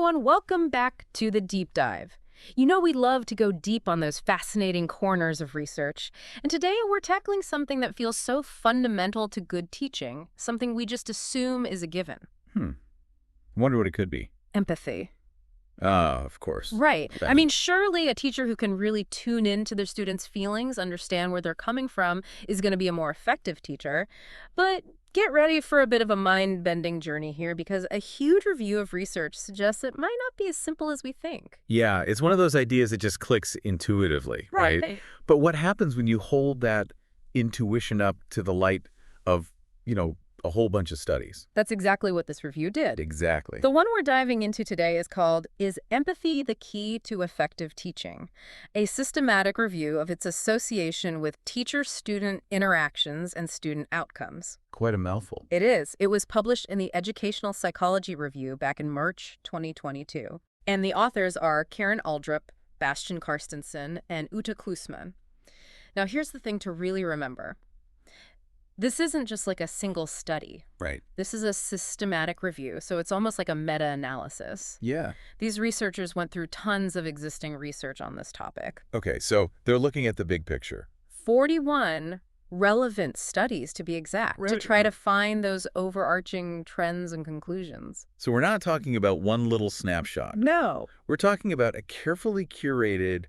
everyone. Welcome back to the Deep Dive. You know we love to go deep on those fascinating corners of research. And today we're tackling something that feels so fundamental to good teaching, something we just assume is a given. Wonder what it could be. Empathy. Of course. Right. Right. I mean, surely a teacher who can really tune into their students' feelings, understand where they're coming from, is going to be a more effective teacher. But get ready for a bit of a mind-bending journey here, because a huge review of research suggests it might not be as simple as we think. Yeah, it's one of those ideas that just clicks intuitively, right? But what happens when you hold that intuition up to the light of, a whole bunch of studies? That's exactly what this review did. Exactly. The one we're diving into today is called "Is Empathy the Key to Effective Teaching?" A systematic review of its association with teacher-student interactions and student outcomes. Quite a mouthful. It is. It was published in the Educational Psychology Review back in March 2022. And the authors are Karen Aldrup, Bastian Karstensen, and Uta Klusman. Now, here's the thing to really remember. This isn't just like a single study. Right. This is a systematic review, so it's almost like a meta-analysis. Yeah. These researchers went through tons of existing research on this topic. Okay, so they're looking at the big picture. 41 relevant studies, to be exact, to try to find those overarching trends and conclusions. So we're not talking about one little snapshot. No. We're talking about a carefully curated,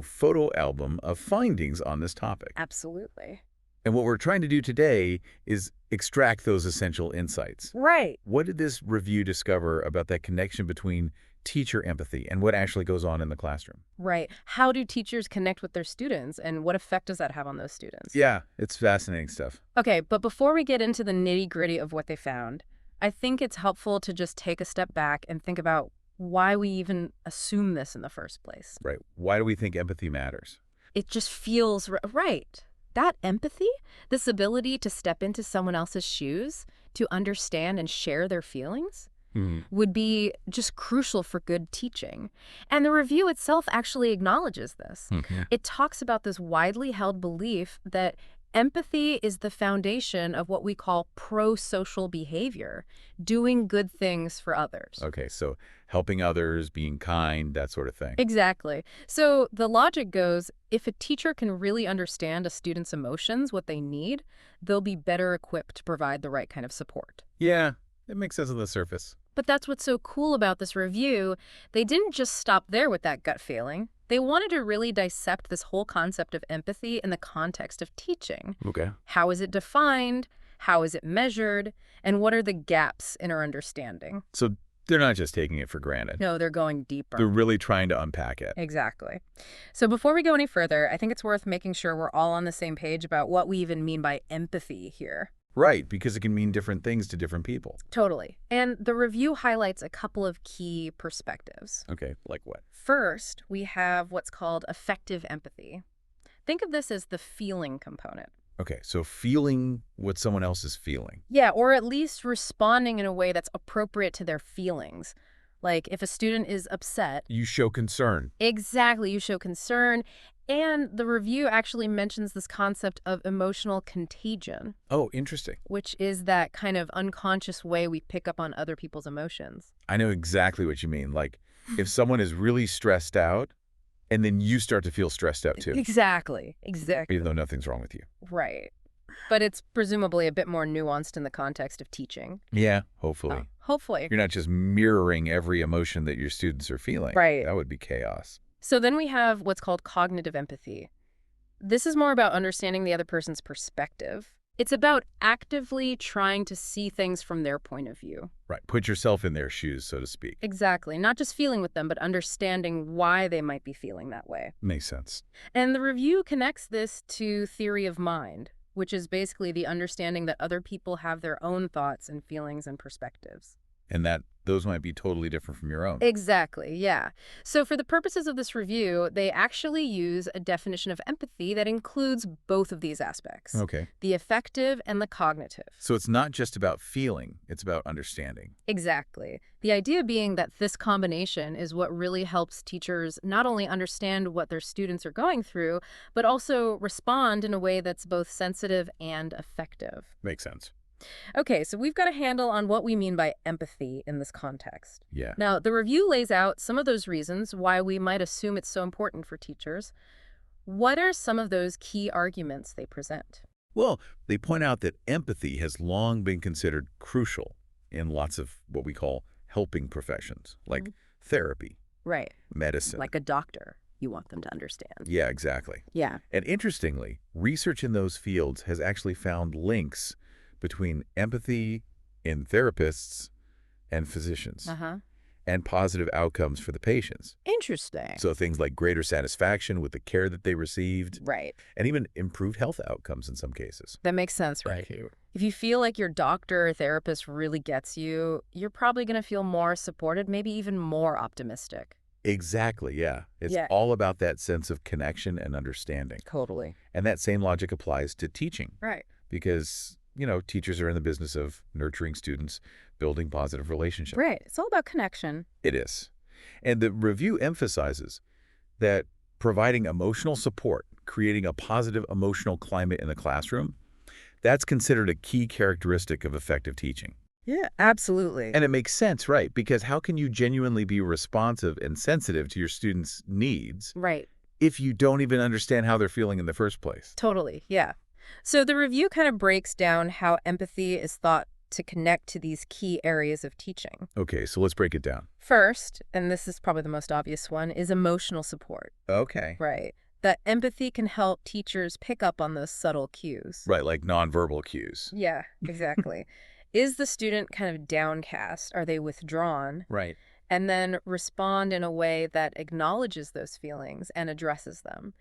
photo album of findings on this topic. Absolutely. And what we're trying to do today is extract those essential insights. Right. What did this review discover about that connection between teacher empathy and what actually goes on in the classroom? Right. How do teachers connect with their students, and what effect does that have on those students? Yeah, it's fascinating stuff. Okay, but before we get into the nitty-gritty of what they found, I think it's helpful to just take a step back and think about why we even assume this in the first place. Right. Why do we think empathy matters? It just feels right. That empathy, this ability to step into someone else's shoes, to understand and share their feelings, would be just crucial for good teaching. And the review itself actually acknowledges this. It talks about this widely held belief that empathy is the foundation of what we call pro-social behavior, doing good things for others. Okay, so helping others, being kind, that sort of thing. Exactly. So the logic goes, if a teacher can really understand a student's emotions, what they need, they'll be better equipped to provide the right kind of support. Yeah, it makes sense on the surface. But that's what's so cool about this review. They didn't just stop there with that gut feeling. They wanted to really dissect this whole concept of empathy in the context of teaching. Okay. How is it defined? How is it measured? And what are the gaps in our understanding? So they're not just taking it for granted. No, they're going deeper. They're really trying to unpack it. Exactly. So before we go any further, I think it's worth making sure we're all on the same page about what we even mean by empathy here. Right, because it can mean different things to different people. Totally. And the review highlights a couple of key perspectives. Okay, like what? First, we have what's called effective empathy. Think of this as the feeling component. Okay, so feeling what someone else is feeling. Yeah, or at least responding in a way that's appropriate to their feelings. Like if a student is upset. You show concern. Exactly, you show concern. And the review actually mentions this concept of emotional contagion. Oh, interesting. Which is that kind of unconscious way we pick up on other people's emotions. I know exactly what you mean. Like if someone is really stressed out and then you start to feel stressed out too. Exactly. Even though nothing's wrong with you. Right. But it's presumably a bit more nuanced in the context of teaching. Yeah, hopefully. Hopefully. You're not just mirroring every emotion that your students are feeling. Right. That would be chaos. So then we have what's called cognitive empathy. This is more about understanding the other person's perspective. It's about actively trying to see things from their point of view. Right. Put yourself in their shoes, so to speak. Exactly. Not just feeling with them, but understanding why they might be feeling that way. Makes sense. And the review connects this to theory of mind, which is basically the understanding that other people have their own thoughts and feelings and perspectives. And that those might be totally different from your own. Exactly, yeah. So for the purposes of this review, they actually use a definition of empathy that includes both of these aspects. Okay. The affective and the cognitive. So it's not just about feeling, it's about understanding. Exactly. The idea being that this combination is what really helps teachers not only understand what their students are going through, but also respond in a way that's both sensitive and effective. Makes sense. Okay, so we've got a handle on what we mean by empathy in this context. Yeah. Now, the review lays out some of those reasons why we might assume it's so important for teachers. What are some of those key arguments they present? Well, they point out that empathy has long been considered crucial in lots of what we call helping professions, like therapy, Right. medicine. Like a doctor, you want them to understand. Yeah, exactly. Yeah. And interestingly, research in those fields has actually found links between empathy in therapists and physicians and positive outcomes for the patients. Interesting. So things like greater satisfaction with the care that they received Right. and even improved health outcomes in some cases. That makes sense, right? If you feel like your doctor or therapist really gets you, you're probably going to feel more supported, maybe even more optimistic. Exactly, yeah. It's Yeah. all about that sense of connection and understanding. Totally. And that same logic applies to teaching. Right. Because, teachers are in the business of nurturing students, building positive relationships. Right. It's all about connection. It is. And the review emphasizes that providing emotional support, creating a positive emotional climate in the classroom, that's considered a key characteristic of effective teaching. Yeah, absolutely. And it makes sense, right? Because how can you genuinely be responsive and sensitive to your students' needs Right. if you don't even understand how they're feeling in the first place? Totally. Yeah. So the review kind of breaks down how empathy is thought to connect to these key areas of teaching. Okay, so let's break it down. First, and this is probably the most obvious one, is emotional support. Okay. Right. That empathy can help teachers pick up on those subtle cues. Right, like nonverbal cues. Yeah, exactly. Is the student kind of downcast? Are they withdrawn? Right. And then respond in a way that acknowledges those feelings and addresses them,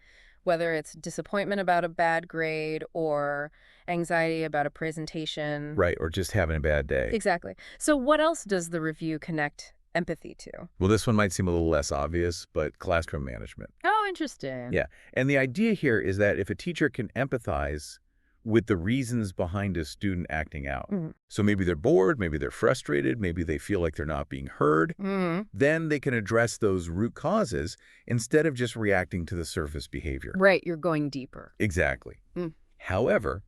whether it's disappointment about a bad grade or anxiety about a presentation. Right, or just having a bad day. Exactly. So what else does the review connect empathy to? Well, this one might seem a little less obvious, but classroom management. Oh, interesting. Yeah, and the idea here is that if a teacher can empathize with the reasons behind a student acting out, so maybe they're bored, maybe they're frustrated, maybe they feel like they're not being heard, then they can address those root causes instead of just reacting to the surface behavior. Right, you're going deeper. Exactly. However,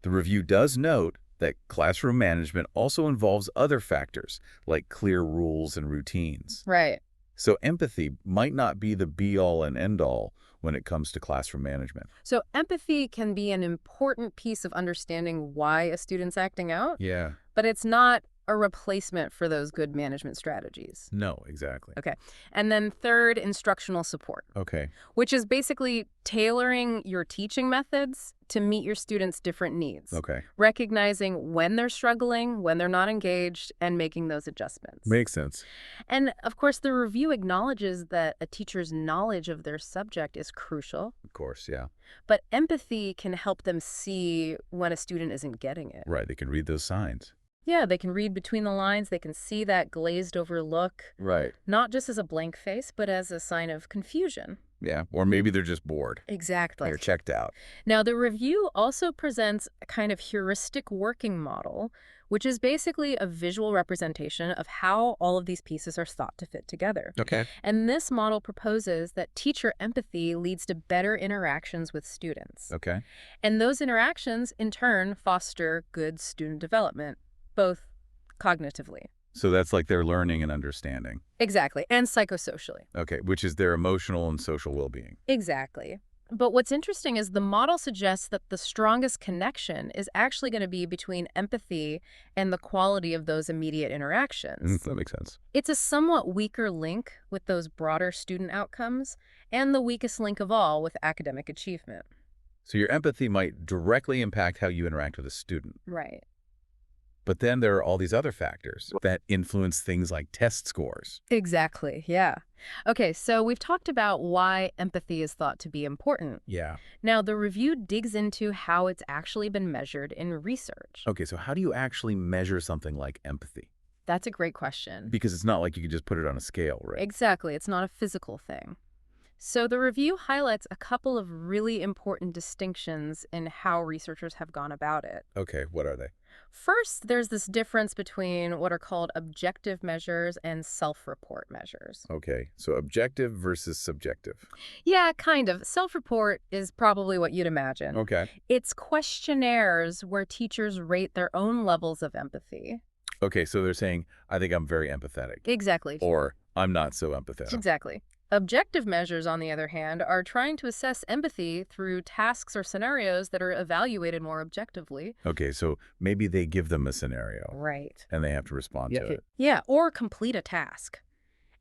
the review does note that classroom management also involves other factors like clear rules and routines. Right. So empathy might not be the be-all and end-all when it comes to classroom management. So empathy can be an important piece of understanding why a student's acting out, Yeah. but it's not a replacement for those good management strategies. No, exactly. Okay. And then third, instructional support, Okay. which is basically tailoring your teaching methods to meet your students' different needs. Okay. Recognizing when they're struggling, when they're not engaged, and making those adjustments. Makes sense. And of course, the review acknowledges that a teacher's knowledge of their subject is crucial, Of course, yeah. but empathy can help them see when a student isn't getting it. Right, they can read those signs. Yeah, they can read between the lines. They can see that glazed over look, Right. not just as a blank face, but as a sign of confusion. Yeah, or maybe they're just bored. Exactly. They're checked out. Now, the review also presents a kind of heuristic working model, which is basically a visual representation of how all of these pieces are thought to fit together. Okay. And this model proposes that teacher empathy leads to better interactions with students. Okay. And those interactions, in turn, foster good student development, both cognitively. So that's like their learning and understanding. Exactly. And psychosocially. Okay, which is their emotional and social well-being. Exactly. But what's interesting is the model suggests that the strongest connection is actually going to be between empathy and the quality of those immediate interactions. That makes sense. It's a somewhat weaker link with those broader student outcomes and the weakest link of all with academic achievement. So your empathy might directly impact how you interact with a student. Right. But then there are all these other factors that influence things like test scores. Exactly. Yeah. Okay, so we've talked about why empathy is thought to be important. Yeah. Now, the review digs into how it's actually been measured in research. Okay, so how do you actually measure something like empathy? That's a great question. Because it's not like you can just put it on a scale, right? Exactly. It's not a physical thing. So the review highlights a couple of really important distinctions in how researchers have gone about it. Okay, what are they? First, there's this difference between what are called objective measures and self-report measures. Okay, so objective versus subjective. Yeah, kind of. Self-report is probably what you'd imagine. Okay. It's questionnaires where teachers rate their own levels of empathy. Okay, so they're saying, I think I'm very empathetic. Exactly. Or, I'm not so empathetic. Exactly. Objective measures, on the other hand, are trying to assess empathy through tasks or scenarios that are evaluated more objectively. Okay, so maybe they give them a scenario. Right. And they have to respond to it. Yeah, or complete a task.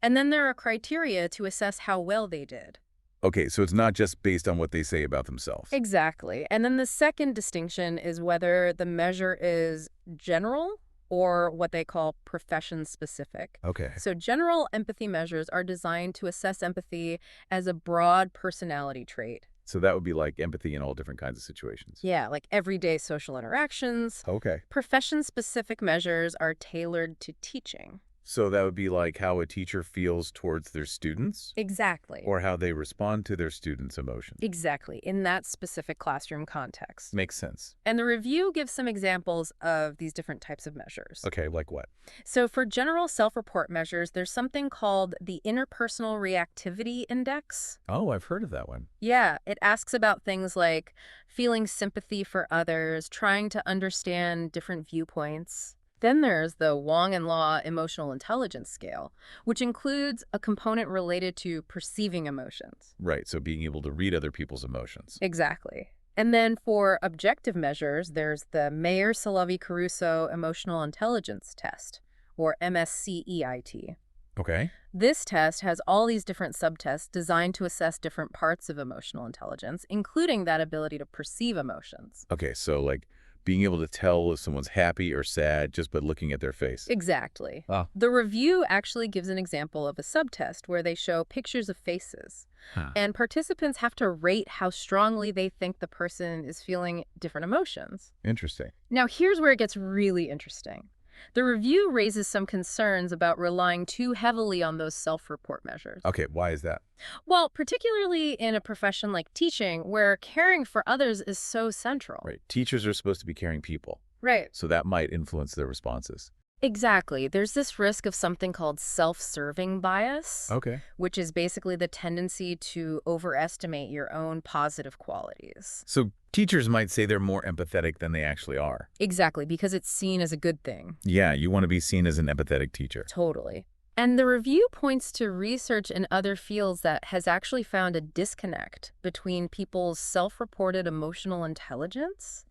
And then there are criteria to assess how well they did. Okay, so it's not just based on what they say about themselves. Exactly. And then the second distinction is whether the measure is general or what they call profession-specific. Okay. So general empathy measures are designed to assess empathy as a broad personality trait. So that would be like empathy in all different kinds of situations. Yeah, like everyday social interactions. Okay. Profession-specific measures are tailored to teaching. So that would be like how a teacher feels towards their students? Exactly. Or how they respond to their students' emotions? Exactly, in that specific classroom context. Makes sense. And the review gives some examples of these different types of measures. Okay, like what? So for general self-report measures, there's something called the Interpersonal Reactivity Index. Oh, I've heard of that one. Yeah, it asks about things like feeling sympathy for others, trying to understand different viewpoints. Then there's the Wong and Law Emotional Intelligence Scale, which includes a component related to perceiving emotions. Right, so being able to read other people's emotions. Exactly. And then for objective measures, there's the Mayer-Salovey-Caruso Emotional Intelligence Test, or MSCEIT. Okay. This test has all these different subtests designed to assess different parts of emotional intelligence, including that ability to perceive emotions. Okay, so like being able to tell if someone's happy or sad just by looking at their face. Exactly. Ah. The review actually gives an example of a subtest where they show pictures of faces. Huh. And participants have to rate how strongly they think the person is feeling different emotions. Interesting. Now, here's where it gets really interesting. The review raises some concerns about relying too heavily on those self-report measures. Okay, why is that? Well, particularly in a profession like teaching, where caring for others is so central. Right, teachers are supposed to be caring people, Right. so that might influence their responses. Exactly. There's this risk of something called self-serving bias, Okay. which is basically the tendency to overestimate your own positive qualities. So teachers might say they're more empathetic than they actually are. Exactly, because it's seen as a good thing. Yeah, you want to be seen as an empathetic teacher. Totally. And the review points to research in other fields that has actually found a disconnect between people's self-reported emotional intelligence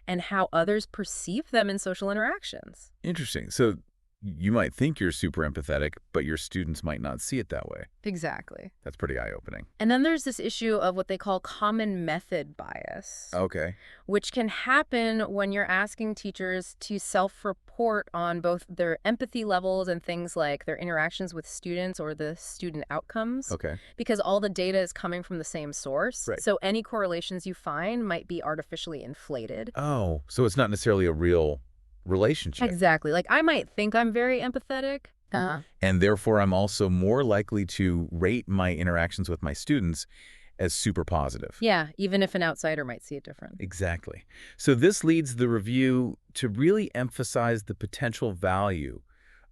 and how others perceive them in social interactions. Interesting. So you might think you're super empathetic, but your students might not see it that way. Exactly. That's pretty eye-opening. And then there's this issue of what they call common method bias, Okay. which can happen when you're asking teachers to self-report on both their empathy levels and things like their interactions with students or the student outcomes. Okay. Because all the data is coming from the same source. Right. So any correlations you find might be artificially inflated. Oh, so it's not necessarily a real relationship. Exactly. Like I might think I'm very empathetic. And therefore, I'm also more likely to rate my interactions with my students as super positive. Yeah, even if an outsider might see it different. Exactly. So this leads the review to really emphasize the potential value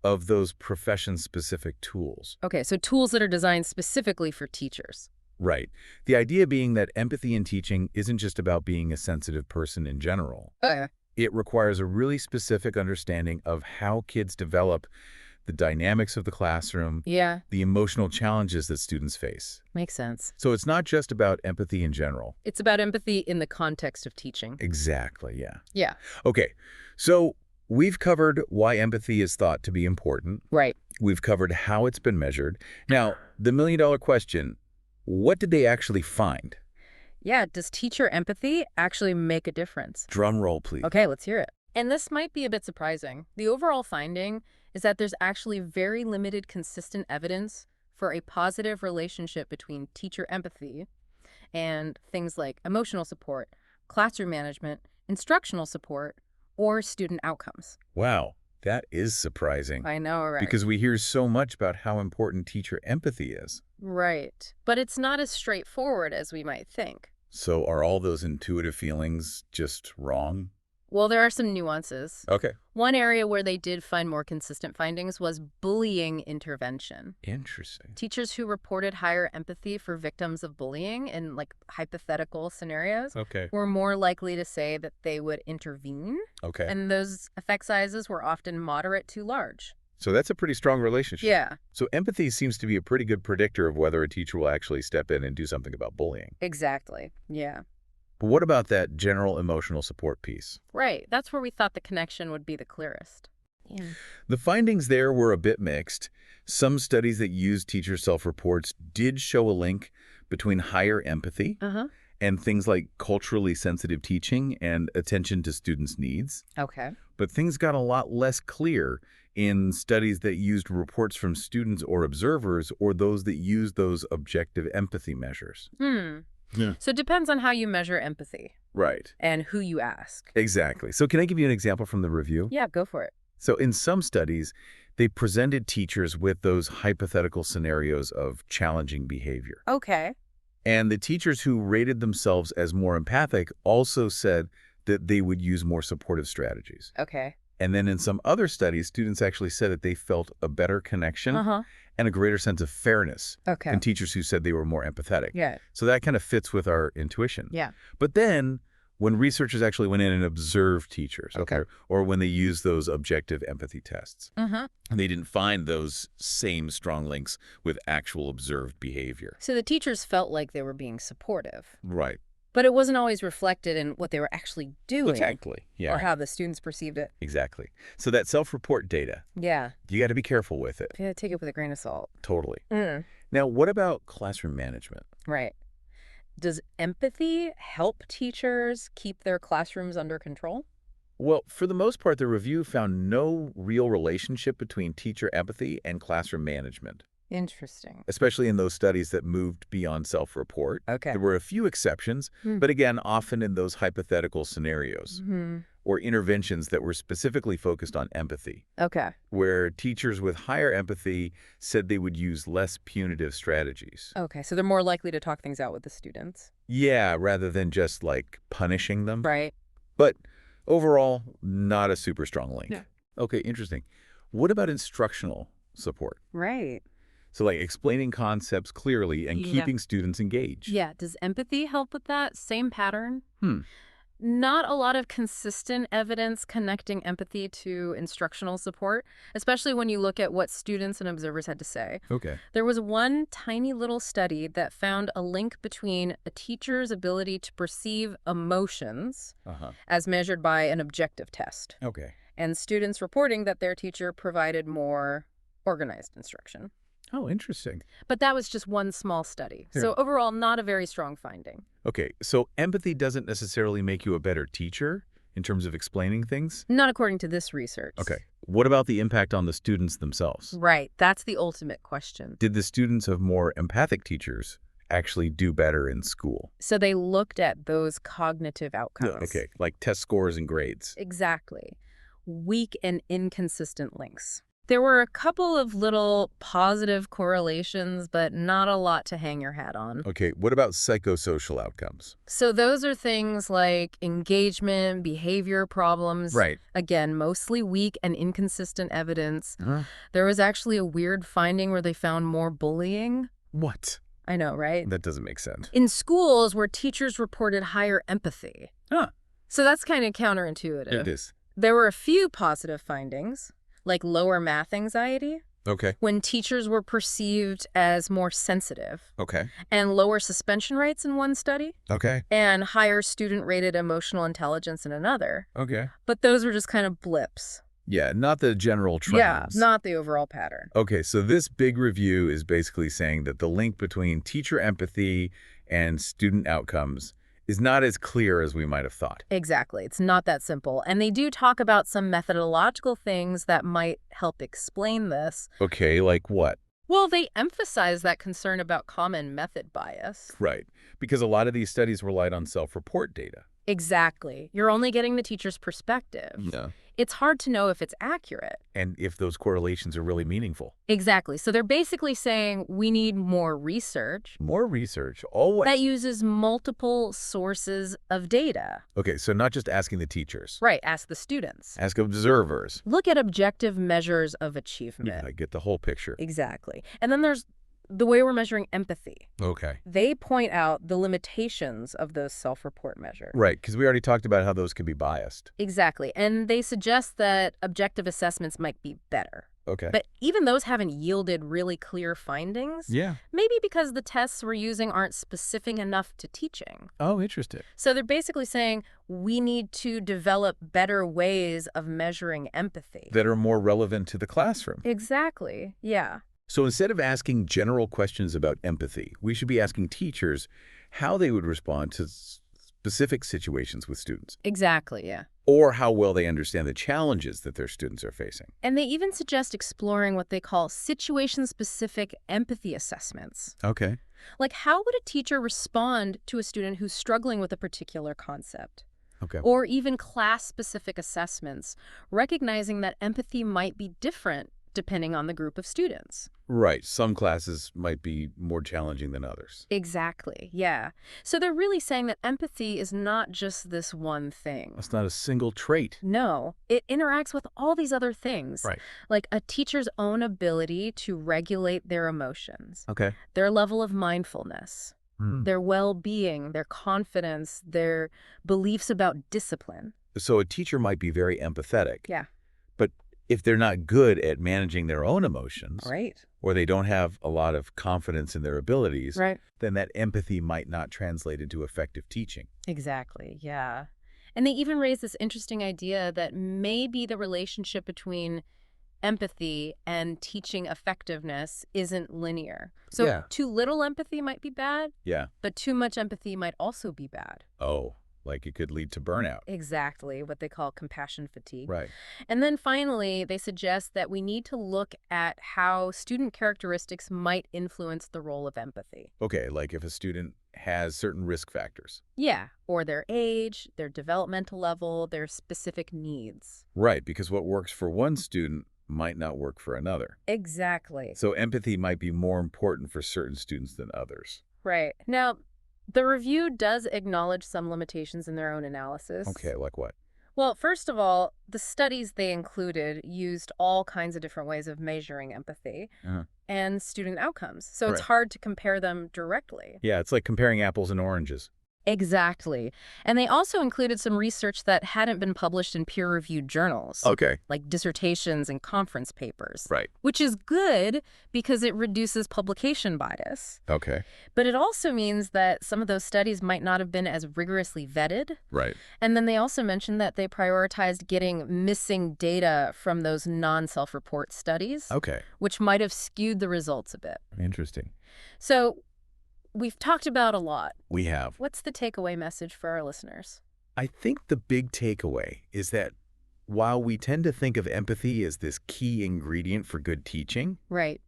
of those profession-specific tools. Okay, so tools that are designed specifically for teachers. Right. The idea being that empathy in teaching isn't just about being a sensitive person in general. It requires a really specific understanding of how kids develop the dynamics of the classroom, Yeah, the emotional challenges that students face. makes sense. So it's not just about empathy in general. It's about empathy in the context of teaching. Exactly, yeah. Yeah. Okay, so we've covered why empathy is thought to be important. Right. We've covered how it's been measured. Now, the million-dollar question, what did they actually find? Yeah, does teacher empathy actually make a difference? Drum roll, please. Okay, let's hear it. And this might be a bit surprising. The overall finding is that there's actually very limited consistent evidence for a positive relationship between teacher empathy and things like emotional support, classroom management, instructional support, or student outcomes. Wow, That is surprising. I know, right? Because we hear so much about how important teacher empathy is. Right. But it's not as straightforward as we might think. So are all those intuitive feelings just wrong? Well, there are some nuances. Okay. One area where they did find more consistent findings was bullying intervention. Interesting. Teachers who reported higher empathy for victims of bullying in hypothetical scenarios Okay. were more likely to say that they would intervene. Okay. And those effect sizes were often moderate to large. So that's a pretty strong relationship. Yeah, So empathy seems to be a pretty good predictor of whether a teacher will actually step in and do something about bullying. exactly. Yeah. But what about that general emotional support piece? Right. That's where we thought the connection would be the clearest. Yeah. The findings there were a bit mixed. Some studies that used teacher self-reports did show a link between higher empathy and things like culturally sensitive teaching and attention to students' needs. Okay. But things got a lot less clear in studies that used reports from students or observers or those that used those objective empathy measures. Yeah. So it depends on how you measure empathy Right. and who you ask. Exactly. So can I give you an example from the review? Yeah, go for it. So in some studies, they presented teachers with those hypothetical scenarios of challenging behavior. Okay. And the teachers who rated themselves as more empathic also said that they would use more supportive strategies. Okay. And then in some other studies, students actually said that they felt a better connection and a greater sense of fairness Okay. than teachers who said they were more empathetic. Yeah. So that kind of fits with our intuition. Yeah. But then when researchers actually went in and observed teachers, or when they used those objective empathy tests, and they didn't find those same strong links with actual observed behavior. So the teachers felt like they were being supportive, Right. but it wasn't always reflected in what they were actually doing Exactly. Yeah. or how the students perceived it. Exactly. So that self-report data, Yeah. you got to be careful with it. Yeah, take it with a grain of salt. Totally. Now, what about classroom management? Right. Does empathy help teachers keep their classrooms under control? Well, for the most part, the review found no real relationship between teacher empathy and classroom management, Interesting. especially in those studies that moved beyond self-report. Okay. There were a few exceptions, but again, often in those hypothetical scenarios or interventions that were specifically focused on empathy, Okay. where teachers with higher empathy said they would use less punitive strategies. Okay, so they're more likely to talk things out with the students. Yeah, rather than just like punishing them. Right. But overall, not a super strong link. Yeah. Okay, interesting. What about instructional support? Right. So like explaining concepts clearly and keeping students engaged. Yeah. Does empathy help with that? Same pattern? Not a lot of consistent evidence connecting empathy to instructional support, especially when you look at what students and observers had to say. Okay. There was one tiny little study that found a link between a teacher's ability to perceive emotions as measured by an objective test Okay. and students reporting that their teacher provided more organized instruction. Oh, interesting. But that was just one small study. So overall, not a very strong finding. Okay, so empathy doesn't necessarily make you a better teacher in terms of explaining things? Not according to this research. Okay. What about the impact on the students themselves? Right. That's the ultimate question. Did the students of more empathic teachers actually do better in school? So they looked at those cognitive outcomes. Okay, like test scores and grades. Exactly. Weak and inconsistent links. There were a couple of little positive correlations, but not a lot to hang your hat on. Okay, what about psychosocial outcomes? So those are things like engagement, behavior problems. Right. Again, mostly weak and inconsistent evidence. There was actually a weird finding where they found more bullying. What? I know, right? That doesn't make sense. In schools where teachers reported higher empathy. So that's kind of counterintuitive. It is. There were a few positive findings, like lower math anxiety, Okay. when teachers were perceived as more sensitive, Okay. and lower suspension rates in one study, Okay. and higher student-rated emotional intelligence in another. Okay. But those were just kind of blips. Yeah, not the general trends. Yeah, not the overall pattern. Okay, so this big review is basically saying that the link between teacher empathy and student outcomes is not as clear as we might have thought. Exactly. It's not that simple. And they do talk about some methodological things that might help explain this. Okay, like what? Well, they emphasize that concern about common method bias. Right, because a lot of these studies relied on self-report data. Exactly. You're only getting the teacher's perspective. Yeah. it's hard to know if it's accurate. And if those correlations are really meaningful. Exactly. So they're basically saying we need more research More research, always. that uses multiple sources of data. Okay, so not just asking the teachers. Right, ask the students. Ask observers. Look at objective measures of achievement. Yeah, I get the whole picture. Exactly. And then there's the way we're measuring empathy. Okay. They point out the limitations of those self-report measures. Right, because we already talked about how those can be biased. Exactly. And they suggest that objective assessments might be better. Okay. But even those haven't yielded really clear findings. Yeah. Maybe because the tests we're using aren't specific enough to teaching. Oh, interesting. So they're basically saying we need to develop better ways of measuring empathy. That are more relevant to the classroom. Exactly. Yeah. So instead of asking general questions about empathy, we should be asking teachers how they would respond to specific situations with students. Exactly, yeah. Or how well they understand the challenges that their students are facing. And they even suggest exploring what they call situation-specific empathy assessments. Okay. Like, how would a teacher respond to a student who's struggling with a particular concept? Okay. Or even class-specific assessments, recognizing that empathy might be different depending on the group of students. Right. Some classes might be more challenging than others. Exactly, yeah. So they're really saying that empathy is not just this one thing. That's not a single trait. No, it interacts with all these other things. Right. Like a teacher's own ability to regulate their emotions, Okay. their level of mindfulness, their well-being, their confidence, their beliefs about discipline. So a teacher might be very empathetic. Yeah. But if they're not good at managing their own emotions, Right. or they don't have a lot of confidence in their abilities, Right. then that empathy might not translate into effective teaching. Exactly, yeah. And they even raise this interesting idea that maybe the relationship between empathy and teaching effectiveness isn't linear. So Yeah. too little empathy might be bad, Yeah. but too much empathy might also be bad. Oh, like it could lead to burnout. Exactly, what they call compassion fatigue. Right. And then finally, they suggest that we need to look at how student characteristics might influence the role of empathy. Okay, like if a student has certain risk factors. Yeah, or their age, their developmental level, their specific needs. Right, because what works for one student might not work for another. Exactly. So empathy might be more important for certain students than others. Right. Now, the review does acknowledge some limitations in their own analysis. Okay, like what? Well, first of all, the studies they included used all kinds of different ways of measuring empathy and student outcomes. So it's Right. hard to compare them directly. Yeah, it's like comparing apples and oranges. Exactly. And they also included some research that hadn't been published in peer-reviewed journals, Okay. like dissertations and conference papers, Right. which is good because it reduces publication bias. Okay. But it also means that some of those studies might not have been as rigorously vetted. Right. And then they also mentioned that they prioritized getting missing data from those non-self-report studies, Okay. which might have skewed the results a bit. Interesting. So we've talked about a lot. We have. What's the takeaway message for our listeners? I think the big takeaway is that while we tend to think of empathy as this key ingredient for good teaching, Right.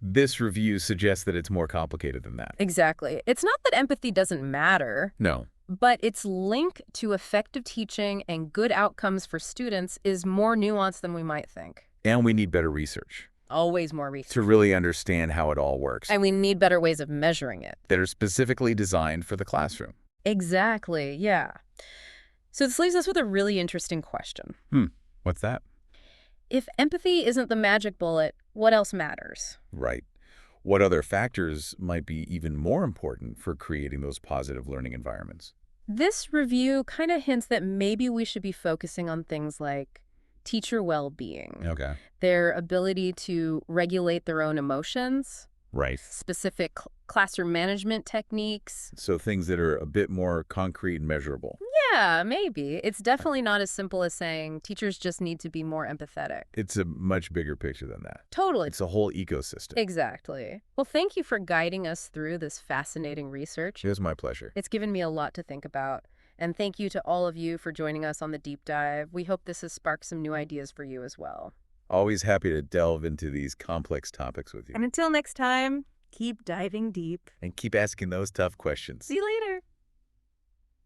this review suggests that it's more complicated than that. Exactly. It's not that empathy doesn't matter, No. but its link to effective teaching and good outcomes for students is more nuanced than we might think. And we need better research Always more research. to really understand how it all works And we need better ways of measuring it. that are specifically designed for the classroom. Exactly, yeah. So this leaves us with a really interesting question. What's that? If empathy isn't the magic bullet, what else matters? Right. What other factors might be even more important for creating those positive learning environments? This review kind of hints that maybe we should be focusing on things like teacher well-being, Okay. their ability to regulate their own emotions, Right. specific classroom management techniques. So things that are a bit more concrete and measurable. Yeah, maybe. It's definitely not as simple as saying teachers just need to be more empathetic. It's a much bigger picture than that. Totally. It's a whole ecosystem. Exactly. Well, thank you for guiding us through this fascinating research. It was my pleasure. It's given me a lot to think about. And thank you to all of you for joining us on the deep dive. We hope this has sparked some new ideas for you as well. Always happy to delve into these complex topics with you. And until next time, keep diving deep. And keep asking those tough questions. See you later.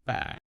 Bye.